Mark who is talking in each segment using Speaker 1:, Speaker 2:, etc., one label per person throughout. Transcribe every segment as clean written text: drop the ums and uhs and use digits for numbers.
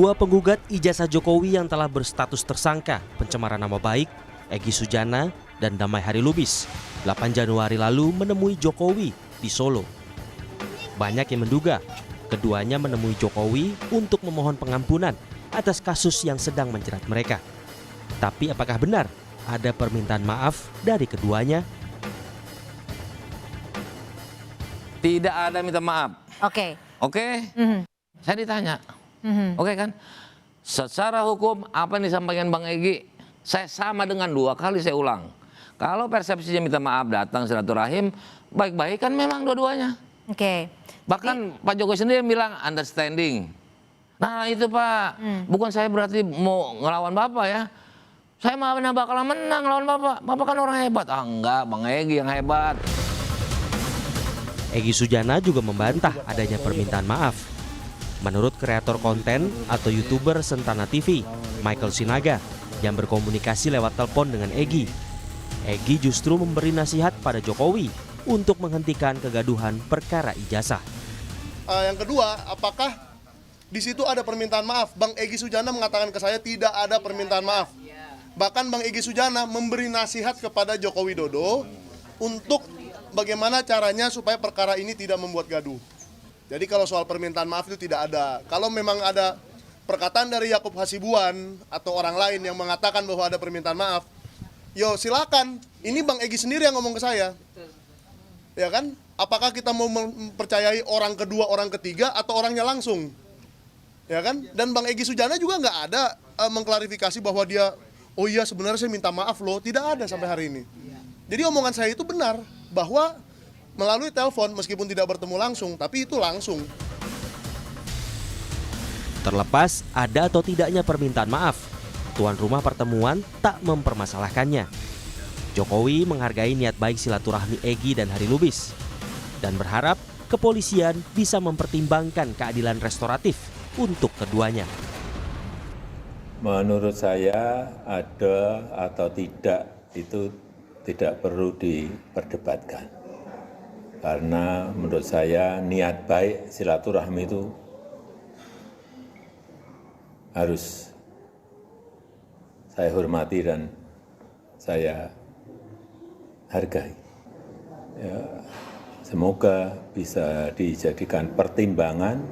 Speaker 1: Dua penggugat ijazah Jokowi yang telah berstatus tersangka pencemaran nama baik, Egy Sujana dan Damai Harilubis, 8 Januari lalu menemui Jokowi di Solo. Banyak yang menduga keduanya menemui Jokowi untuk memohon pengampunan atas kasus yang sedang menjerat mereka. Tapi apakah benar ada permintaan maaf dari keduanya?
Speaker 2: Tidak ada minta maaf.
Speaker 3: Oke.
Speaker 2: Saya ditanya. Oke kan? Secara hukum apa yang disampaikan Bang Egy, saya sama dengan 2 kali saya ulang. Kalau persepsinya minta maaf datang silaturahim, baik-baik kan memang dua-duanya.
Speaker 3: Oke.
Speaker 2: Bahkan Pak Jokowi sendiri bilang understanding. Nah itu Pak, bukan saya berarti mau ngelawan Bapak ya. Saya mah bakalan menang lawan Bapak. Bapak kan orang hebat. Ah enggak, Bang Egy yang hebat.
Speaker 1: Egy Sujana juga membantah adanya permintaan maaf. Menurut kreator konten atau YouTuber Sentana TV, Michael Sinaga, yang berkomunikasi lewat telepon dengan Egy justru memberi nasihat pada Jokowi untuk menghentikan kegaduhan perkara ijazah.
Speaker 4: Yang kedua, apakah di situ ada permintaan maaf? Bang Egy Sujana mengatakan ke saya tidak ada permintaan maaf. Bahkan Bang Egy Sujana memberi nasihat kepada Joko Widodo untuk bagaimana caranya supaya perkara ini tidak membuat gaduh. Jadi kalau soal permintaan maaf itu tidak ada. Kalau memang ada perkataan dari Yakub Hasibuan atau orang lain yang mengatakan bahwa ada permintaan maaf, yo silakan. Ini Bang Egy sendiri yang ngomong ke saya. Ya kan? Apakah kita mau mempercayai orang kedua, orang ketiga, atau orangnya langsung? Ya kan? Dan Bang Egy Sujana juga nggak ada mengklarifikasi bahwa dia, oh iya sebenarnya saya minta maaf loh. Tidak ada sampai hari ini. Jadi omongan saya itu benar, bahwa melalui telepon meskipun tidak bertemu langsung, tapi itu langsung.
Speaker 1: Terlepas ada atau tidaknya permintaan maaf, tuan rumah pertemuan tak mempermasalahkannya. Jokowi menghargai niat baik silaturahmi Egy dan Harilubis dan berharap kepolisian bisa mempertimbangkan keadilan restoratif untuk keduanya.
Speaker 5: Menurut saya ada atau tidak itu tidak perlu diperdebatkan. Karena menurut saya niat baik silaturahmi itu harus saya hormati dan saya hargai. Ya, semoga bisa dijadikan pertimbangan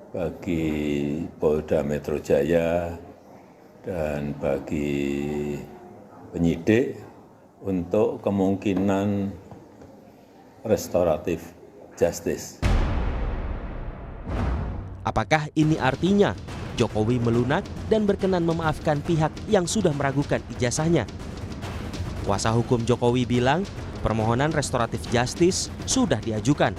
Speaker 5: bagi Polda Metro Jaya dan bagi penyidik untuk kemungkinan restoratif justice.
Speaker 1: Apakah ini artinya Jokowi melunak dan berkenan memaafkan pihak yang sudah meragukan ijazahnya? Kuasa hukum Jokowi bilang permohonan restoratif justice sudah diajukan.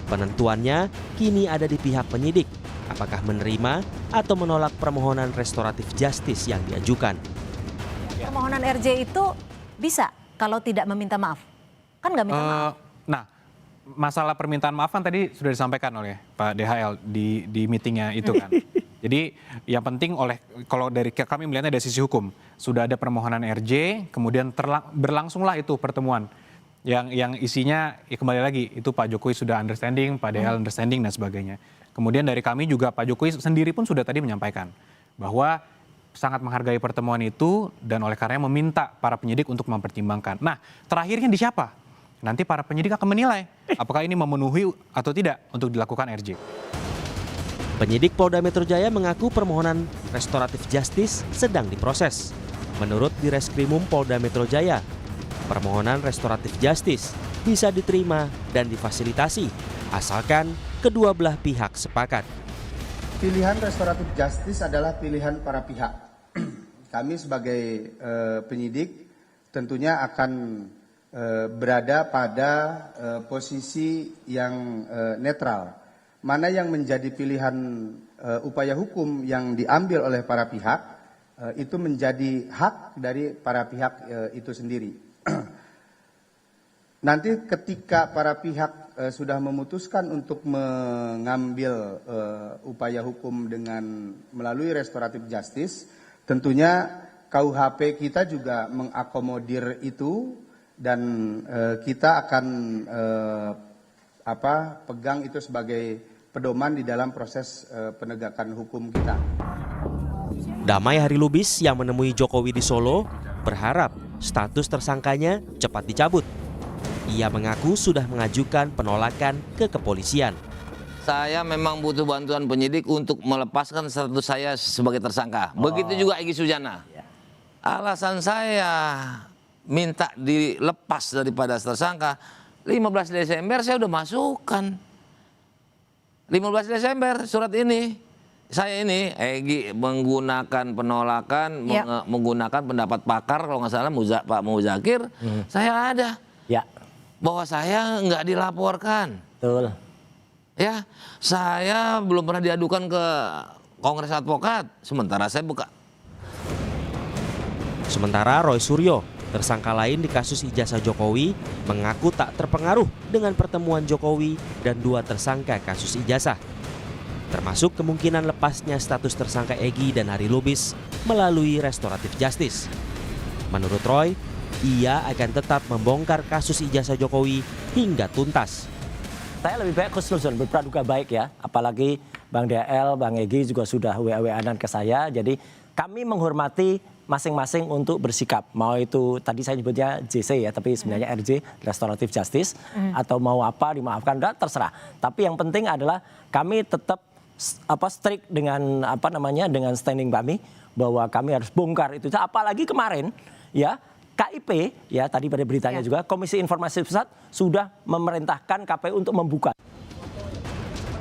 Speaker 1: Penentuannya kini ada di pihak penyidik, apakah menerima atau menolak permohonan restoratif justice yang diajukan.
Speaker 3: Permohonan RJ itu bisa kalau tidak meminta maaf? Kan nggak minta maaf.
Speaker 6: Nah, masalah permintaan maaf kan tadi sudah disampaikan oleh Pak DHL di meetingnya itu kan. Jadi yang penting kalau dari kami melihatnya dari sisi hukum, sudah ada permohonan RJ, kemudian berlangsunglah itu pertemuan. Yang isinya ya kembali lagi itu Pak Jokowi sudah understanding, Pak DHL understanding dan sebagainya. Kemudian dari kami juga Pak Jokowi sendiri pun sudah tadi menyampaikan bahwa sangat menghargai pertemuan itu dan oleh karenanya meminta para penyidik untuk mempertimbangkan. Nah, terakhirnya di siapa? Nanti para penyidik akan menilai apakah ini memenuhi atau tidak untuk dilakukan RJ.
Speaker 1: Penyidik Polda Metro Jaya mengaku permohonan restoratif justice sedang diproses. Menurut Direskrimum Polda Metro Jaya, permohonan restoratif justice bisa diterima dan difasilitasi asalkan kedua belah pihak sepakat.
Speaker 7: Pilihan restoratif justice adalah pilihan para pihak. Kami sebagai penyidik tentunya akan berada pada posisi yang netral. Mana yang menjadi pilihan upaya hukum yang diambil oleh para pihak itu menjadi hak dari para pihak itu sendiri. Nanti ketika para pihak sudah memutuskan untuk mengambil upaya hukum dengan melalui restoratif justice, tentunya KUHP kita juga mengakomodir itu dan kita akan pegang itu sebagai pedoman di dalam proses penegakan hukum kita.
Speaker 1: Damai Hari Lubis yang menemui Jokowi di Solo berharap status tersangkanya cepat dicabut. Ia mengaku sudah mengajukan penolakan ke kepolisian.
Speaker 2: Saya memang butuh bantuan penyidik untuk melepaskan status saya sebagai tersangka. Begitu juga Egy Sujana. Alasan saya minta dilepas daripada tersangka, 15 Desember saya udah masukkan. 15 Desember surat ini. Saya ini, Egy menggunakan penolakan, menggunakan pendapat pakar, kalau nggak salah Pak Muzakir, saya ada.
Speaker 8: Ya.
Speaker 2: Bahwa saya nggak dilaporkan.
Speaker 8: Betul.
Speaker 2: Ya, saya belum pernah diadukan ke Kongres Advokat, sementara saya buka.
Speaker 1: Sementara Roy Suryo, tersangka lain di kasus ijazah Jokowi, mengaku tak terpengaruh dengan pertemuan Jokowi dan 2 tersangka kasus ijazah. Termasuk kemungkinan lepasnya status tersangka Egy dan Hari Lubis melalui restoratif justice. Menurut Roy, ia akan tetap membongkar kasus ijazah Jokowi hingga tuntas.
Speaker 8: Saya lebih baik khusnuzon, berpraduga baik ya. Apalagi Bang DL, Bang Egy juga sudah WA-WA-an ke saya. Jadi kami menghormati masing-masing untuk bersikap. Mau itu tadi saya nyebutnya JC ya, tapi sebenarnya RJ, Restoratif Justice. Atau mau apa dimaafkan, udah terserah. Tapi yang penting adalah kami tetap strict dengan dengan standing kami bahwa kami harus bongkar itu. Apalagi kemarin ya KIP ya tadi pada beritanya juga Komisi Informasi Pusat sudah memerintahkan KPU untuk membuka.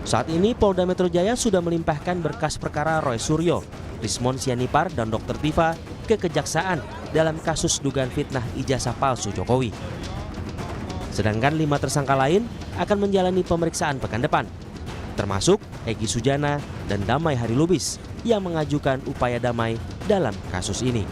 Speaker 1: Saat ini Polda Metro Jaya sudah melimpahkan berkas perkara Roy Suryo, Rismon Sianipar dan Dr. Tifa ke Kejaksaan dalam kasus dugaan fitnah ijazah palsu Jokowi. Sedangkan 5 tersangka lain akan menjalani pemeriksaan pekan depan, termasuk Egy Sujana dan Damai Hari Lubis yang mengajukan upaya damai dalam kasus ini.